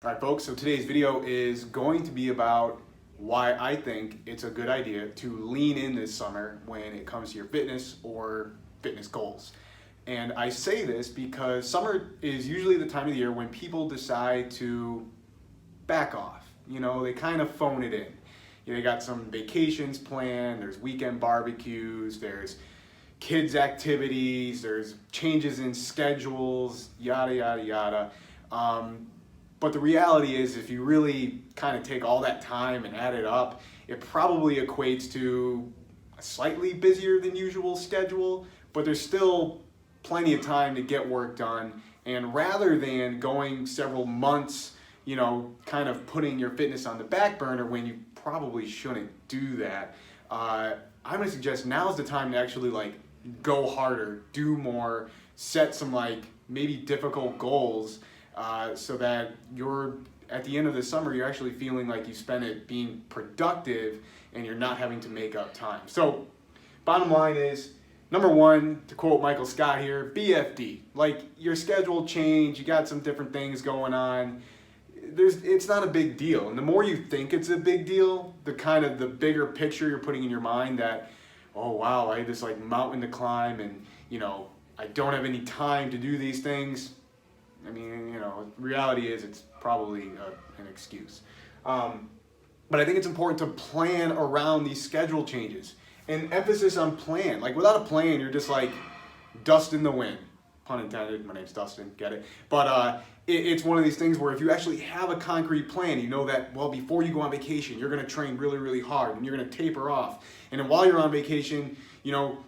All right, folks, so today's video is going to be about why I think it's a good idea to lean in this summer when it comes to your fitness or fitness goals. And I say this because summer is usually the time of the year when people decide to back off. You know, they kind of phone it in. You know, they got some vacations planned, there's weekend barbecues, there's kids' activities, there's changes in schedules, yada, yada, yada. But the reality is, if you really kind of take all that time and add it up, it probably equates to a slightly busier than usual schedule, but there's still plenty of time to get work done. And rather than going several months, you know, kind of putting your fitness on the back burner when you probably shouldn't do that, I'm gonna suggest now's the time to actually go harder, do more, set some maybe difficult goals, so that you're at the end of the summer you're actually feeling like you spent it being productive and you're not having to make up time. So bottom line is, number one, to quote Michael Scott here, BFD. Like, your schedule change, you got some different things going on. It's not a big deal. And the more you think it's a big deal, the bigger picture you're putting in your mind that, oh wow, I had this mountain to climb and, you know, I don't have any time to do these things. I mean, you know, reality is it's probably an excuse. But I think it's important to plan around these schedule changes. And emphasis on plan. Without a plan, you're just dust in the wind. Pun intended, my name's Dustin, get it? But it's one of these things where if you actually have a concrete plan, you know that, well, before you go on vacation, you're gonna train really, really hard and you're gonna taper off. And then while you're on vacation, you know,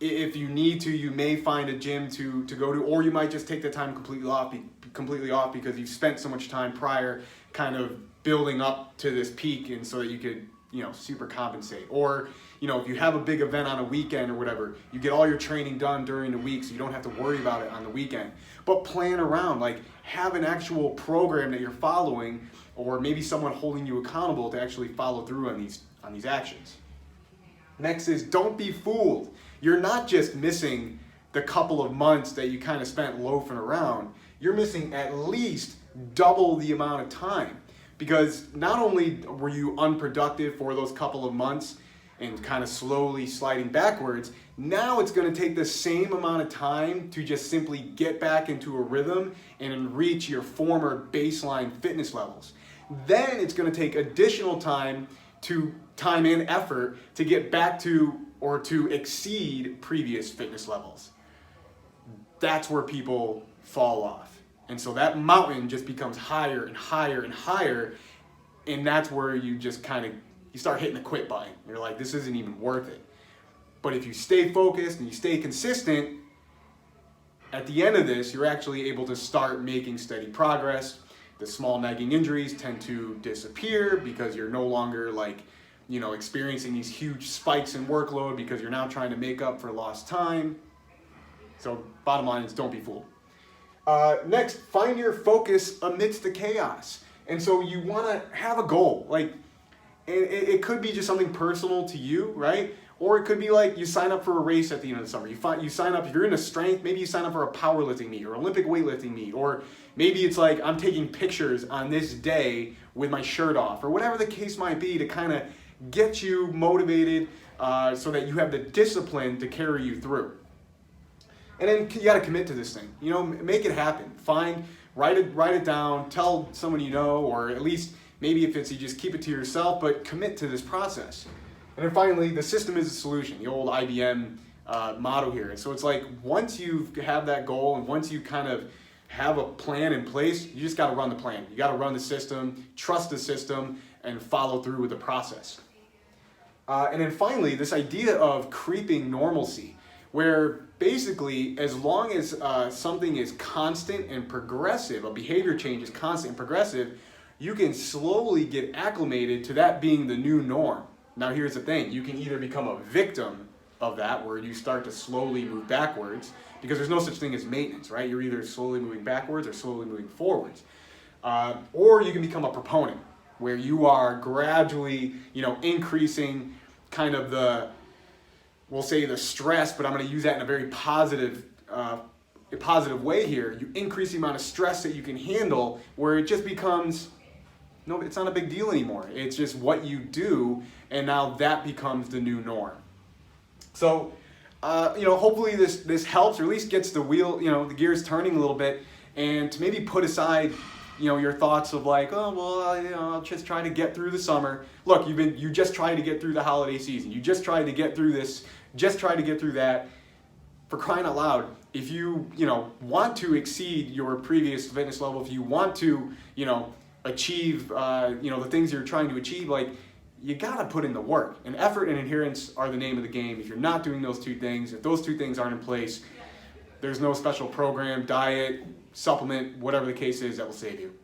if you need to, you may find a gym to go to, or you might just take the time completely off because you've spent so much time prior kind of building up to this peak, and so that you could, you know, super compensate. Or, you know, if you have a big event on a weekend or whatever, you get all your training done during the week so you don't have to worry about it on the weekend. But plan around, have an actual program that you're following, or maybe someone holding you accountable to actually follow through on these actions. Next is, don't be fooled. You're not just missing the couple of months that you kind of spent loafing around. You're missing at least double the amount of time, because not only were you unproductive for those couple of months and kind of slowly sliding backwards, now it's going to take the same amount of time to just simply get back into a rhythm and reach your former baseline fitness levels. Then it's going to take additional time and effort to get back to or to exceed previous fitness levels. That's where people fall off. And so that mountain just becomes higher and higher and higher, and that's where you just you start hitting the quit button. You're like, this isn't even worth it. But if you stay focused and you stay consistent, at the end of this, you're actually able to start making steady progress. The small nagging injuries tend to disappear because you're no longer experiencing these huge spikes in workload because you're now trying to make up for lost time. So bottom line is, don't be fooled. Next, find your focus amidst the chaos. And so you want to have a goal. It could be just something personal to you, right? Or it could be you sign up for a race at the end of the summer. You sign up, if you're into strength, maybe you sign up for a powerlifting meet or Olympic weightlifting meet. Or maybe it's I'm taking pictures on this day with my shirt off, or whatever the case might be, to kind of get you motivated so that you have the discipline to carry you through. And then you got to commit to this thing. You know, make it happen. Write it down, tell someone you know, or at least maybe if it's you just keep it to yourself, but commit to this process. And then finally, the system is a solution, the old IBM motto here. And so it's once you have that goal and once you kind of have a plan in place, you just got to run the plan. You got to run the system, trust the system, and follow through with the process. And then finally, this idea of creeping normalcy, where basically as long as something is constant and progressive, a behavior change is constant and progressive, you can slowly get acclimated to that being the new norm. Now here's the thing, you can either become a victim of that, where you start to slowly move backwards, because there's no such thing as maintenance, right? You're either slowly moving backwards or slowly moving forwards. Or you can become a proponent, where you are gradually, increasing kind of we'll say the stress, but I'm going to use that in a very positive a positive way here, you increase the amount of stress that you can handle, where it just becomes, no, it's not a big deal anymore. It's just what you do, and now that becomes the new norm. So, hopefully this helps, or at least gets the wheel, the gears turning a little bit, and to maybe put aside, your thoughts of like, oh, well, I'll just try to get through the summer. Look, you just tried to get through the holiday season. You just tried to get through this, just tried to get through that. For crying out loud, if you, want to exceed your previous fitness level, if you want to, achieve, the things you're trying to achieve, like, you gotta put in the work. And effort and adherence are the name of the game. If you're not doing those two things, if those two things aren't in place, there's no special program, diet, supplement, whatever the case is, that will save you.